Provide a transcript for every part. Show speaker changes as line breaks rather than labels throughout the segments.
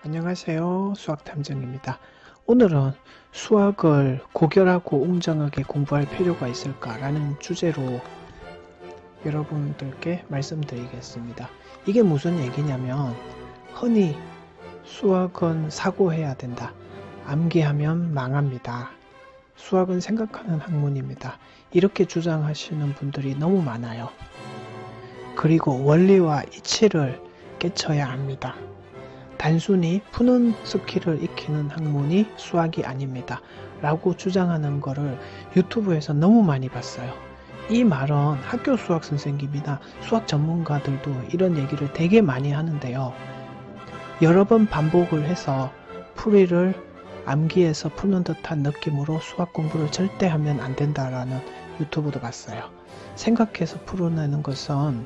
안녕하세요. 수학탐정입니다. 오늘은 수학을 고결하고 웅장하게 공부할 필요가 있을까라는 주제로 여러분들께 말씀드리겠습니다. 이게 무슨 얘기냐면 흔히 수학은 사고해야 된다. 암기하면 망합니다. 수학은 생각하는 학문입니다. 이렇게 주장하시는 분들이 너무 많아요. 그리고 원리와 이치를 깨쳐야 합니다. 단순히 푸는 스킬을 익히는 학문이 수학이 아닙니다. 라고 주장하는 거를 유튜브에서 너무 많이 봤어요. 이 말은 학교 수학 선생님이나 수학 전문가들도 이런 얘기를 되게 많이 하는데요. 여러 번 반복을 해서 풀이를 암기해서 푸는 듯한 느낌으로 수학 공부를 절대 하면 안 된다라는 유튜브도 봤어요. 생각해서 풀어내는 것은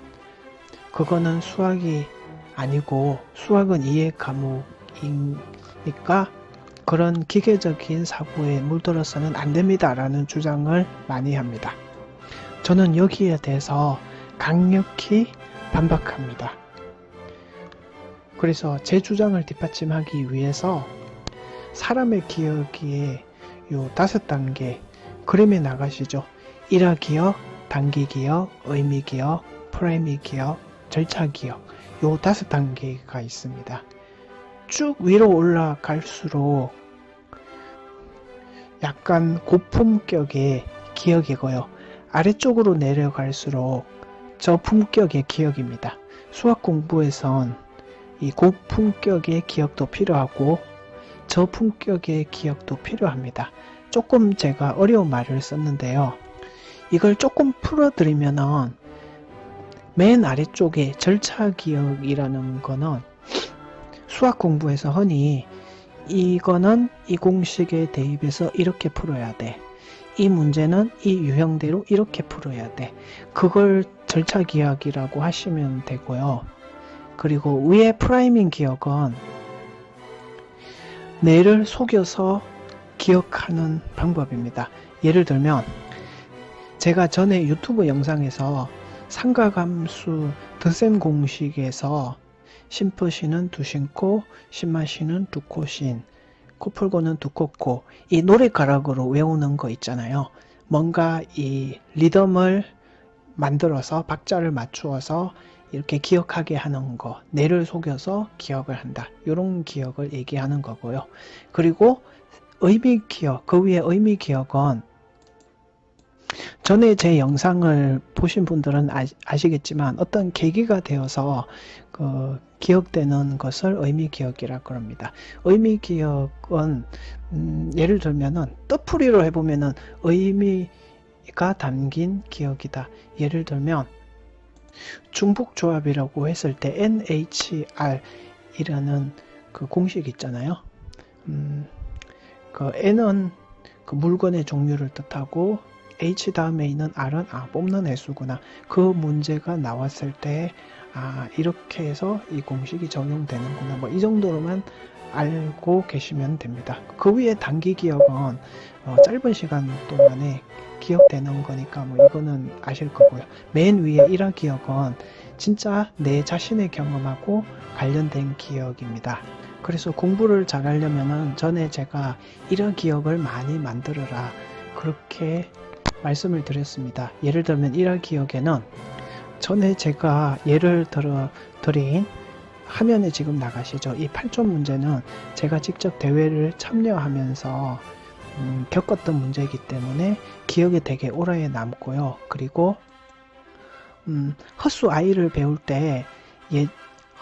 그거는 수학이 아니고 수학은 이해 과목이니까 그런 기계적인 사고에 물들어서는 안 됩니다 라는 주장을 많이 합니다. 저는 여기에 대해서 강력히 반박합니다. 그래서 제 주장을 뒷받침하기 위해서 사람의 기억이 요 5단계 그림에 나가시죠. 일화 기억, 단기 기억, 의미 기억, 프레임이 기억, 절차 기억 요 5단계가 있습니다. 쭉 위로 올라갈수록 약간 고품격의 기억이고요. 아래쪽으로 내려갈수록 저품격의 기억입니다. 수학 공부에선 이 고품격의 기억도 필요하고 저품격의 기억도 필요합니다. 조금 제가 어려운 말을 썼는데요. 이걸 조금 풀어드리면은 맨 아래쪽에 절차 기억이라는 거는 수학 공부에서 흔히 이거는 이 공식에 대입해서 이렇게 풀어야 돼. 이 문제는 이 유형대로 이렇게 풀어야 돼. 그걸 절차 기억이라고 하시면 되고요. 그리고 위에 프라이밍 기억은 뇌를 속여서 기억하는 방법입니다. 예를 들면 제가 전에 유튜브 영상에서 삼각함수 드셈 공식에서 심푸시는 두 심코, 심마시는 두 코신, 코풀고는 두 코코 이 노랫가락으로 외우는 거 있잖아요. 뭔가 이 리듬을 만들어서 박자를 맞추어서 이렇게 기억하게 하는 거, 뇌를 속여서 기억을 한다. 이런 기억을 얘기하는 거고요. 그리고 의미 기억, 그 위에 의미 기억은 전에 제 영상을 보신 분들은 아시겠지만 어떤 계기가 되어서 기억되는 것을 의미 기억이라고 합니다. 의미 기억은 예를 들면은 뜻풀이로 해보면은 의미가 담긴 기억이다. 예를 들면 중복조합이라고 했을 때 NHR이라는 그 공식 있잖아요. 그 N은 그 물건의 종류를 뜻하고 H 다음에 있는 R은 뽑는 횟수구나. 그 문제가 나왔을 때 이렇게 해서 이 공식이 적용되는구나. 뭐 이 정도로만 알고 계시면 됩니다. 그 위에 단기 기억은 짧은 시간 동안에 기억되는 거니까 뭐 이거는 아실 거고요. 맨 위에 일화 기억은 진짜 내 자신의 경험하고 관련된 기억입니다. 그래서 공부를 잘 하려면은 전에 제가 일화 기억을 많이 만들어라 그렇게 말씀을 드렸습니다. 예를 들면 일화 기억에는 전에 제가 예를 들어 드린 화면에 지금 나가시죠. 이 8점 문제는 제가 직접 대회를 참여하면서 겪었던 문제이기 때문에 기억에 되게 오래 남고요. 그리고 헛수 아이를 배울 때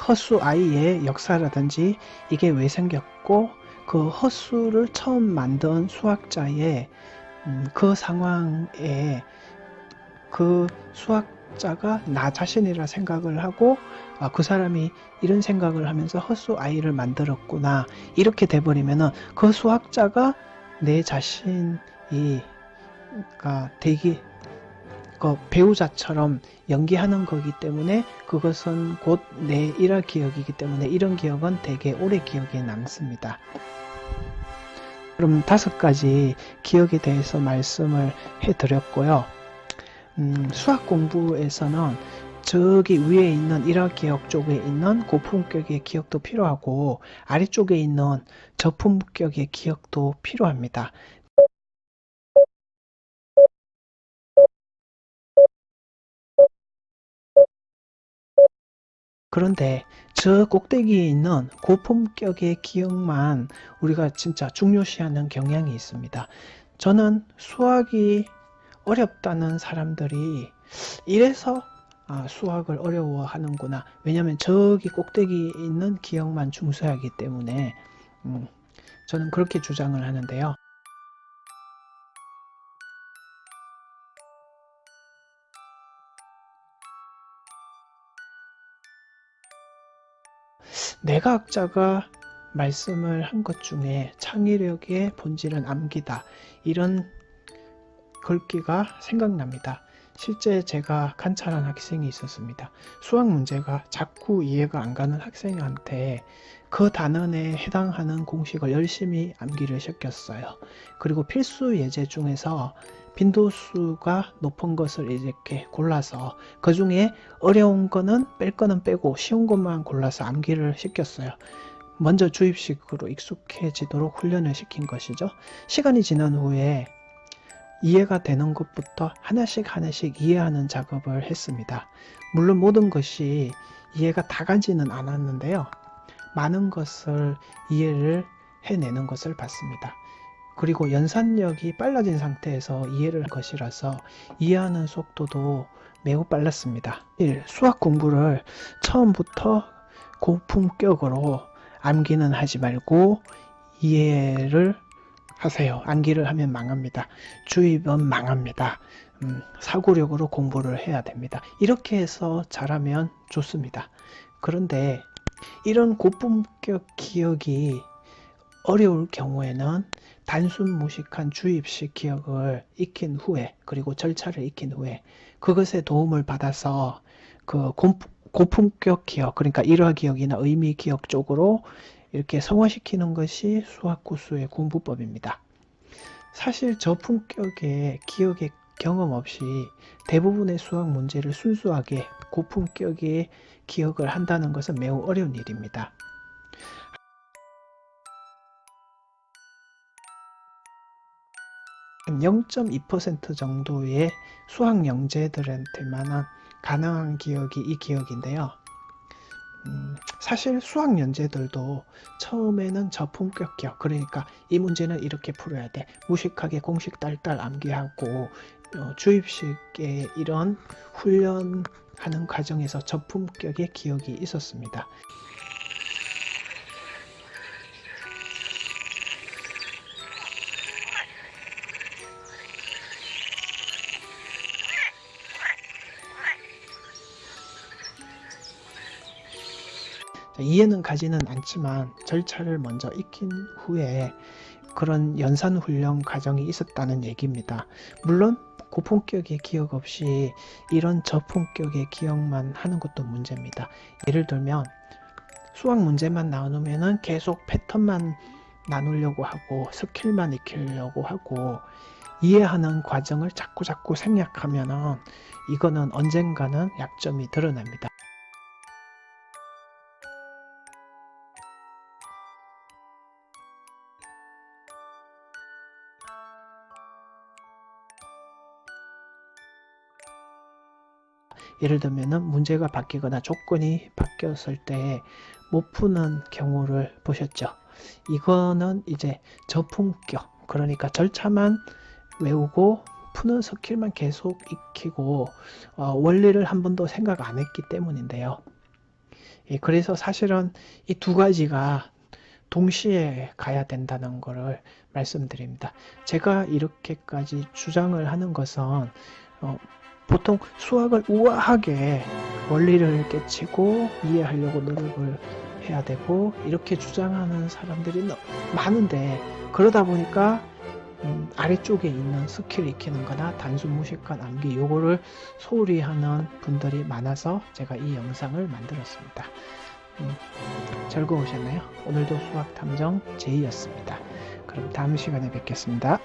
헛수 아이의 역사라든지 이게 왜 생겼고 그 헛수를 처음 만든 수학자의 그 상황에 그 수학자가 나 자신이라 생각을 하고 그 사람이 이런 생각을 하면서 헛수 아이를 만들었구나 이렇게 돼버리면은 그 수학자가 내 자신이 되게 그 배우자처럼 연기하는 거기 때문에 그것은 곧 내 일화 기억이기 때문에 이런 기억은 되게 오래 기억에 남습니다. 그럼 5가지 기억에 대해서 말씀을 해드렸고요. 수학 공부에서는 저기 위에 있는 일화 기억 쪽에 있는 고품격의 기억도 필요하고 아래쪽에 있는 저품격의 기억도 필요합니다. 그런데 저 꼭대기에 있는 고품격의 기억만 우리가 진짜 중요시하는 경향이 있습니다. 저는 수학이 어렵다는 사람들이 이래서 수학을 어려워하는구나. 왜냐하면 저기 꼭대기에 있는 기억만 중요하기 때문에 저는 그렇게 주장을 하는데요. 내과학자가 말씀을 한 것 중에 창의력의 본질은 암기다, 이런 글귀가 생각납니다. 실제 제가 관찰한 학생이 있었습니다. 수학 문제가 자꾸 이해가 안 가는 학생한테 그 단원에 해당하는 공식을 열심히 암기를 시켰어요. 그리고 필수 예제 중에서 빈도수가 높은 것을 이렇게 골라서 그 중에 어려운 거는 뺄 거는 빼고 쉬운 것만 골라서 암기를 시켰어요. 먼저 주입식으로 익숙해지도록 훈련을 시킨 것이죠. 시간이 지난 후에 이해가 되는 것부터 하나씩 하나씩 이해하는 작업을 했습니다. 물론 모든 것이 이해가 다 가지는 않았는데요. 많은 것을 이해를 해내는 것을 봤습니다. 그리고 연산력이 빨라진 상태에서 이해를 한 것이라서 이해하는 속도도 매우 빨랐습니다. 수학 공부를 처음부터 고품격으로 암기는 하지 말고 이해를 하세요. 암기를 하면 망합니다. 주입은 망합니다. 사고력으로 공부를 해야 됩니다. 이렇게 해서 잘하면 좋습니다. 그런데 이런 고품격 기억이 어려울 경우에는 단순 무식한 주입식 기억을 익힌 후에, 그리고 절차를 익힌 후에 그것의 도움을 받아서 그 고품격 기억, 그러니까 일화 기억이나 의미 기억 쪽으로 이렇게 성화시키는 것이 수학고수의 공부법입니다. 사실 저품격의 기억의 경험 없이 대부분의 수학 문제를 순수하게 고품격의 기억을 한다는 것은 매우 어려운 일입니다. 한 0.2% 정도의 수학 영재들한테만 가능한 기억이 이 기억인데요. 사실 수학 연재들도 처음에는 저품격 기억, 그러니까 이 문제는 이렇게 풀어야 돼, 무식하게 공식 딸딸 암기하고 주입식의 이런 훈련하는 과정에서 저품격의 기억이 있었습니다. 이해는 가지는 않지만 절차를 먼저 익힌 후에 그런 연산훈련 과정이 있었다는 얘기입니다. 물론 고품격의 기억 없이 이런 저품격의 기억만 하는 것도 문제입니다. 예를 들면 수학 문제만 나누면 계속 패턴만 나누려고 하고 스킬만 익히려고 하고 이해하는 과정을 자꾸 생략하면 이거는 언젠가는 약점이 드러납니다. 예를 들면 문제가 바뀌거나 조건이 바뀌었을 때 못 푸는 경우를 보셨죠. 이거는 이제 저품격, 그러니까 절차만 외우고 푸는 스킬만 계속 익히고 원리를 한 번도 생각 안 했기 때문인데요. 그래서 사실은 이 두 가지가 동시에 가야 된다는 것을 말씀드립니다. 제가 이렇게까지 주장을 하는 것은 보통 수학을 우아하게 원리를 깨치고 이해하려고 노력을 해야 되고 이렇게 주장하는 사람들이 많은데, 그러다 보니까 아래쪽에 있는 스킬 익히는 거나 단순 무식한 암기 요거를 소홀히 하는 분들이 많아서 제가 이 영상을 만들었습니다. 즐거우셨나요? 오늘도 수학 탐정 제이였습니다. 그럼 다음 시간에 뵙겠습니다.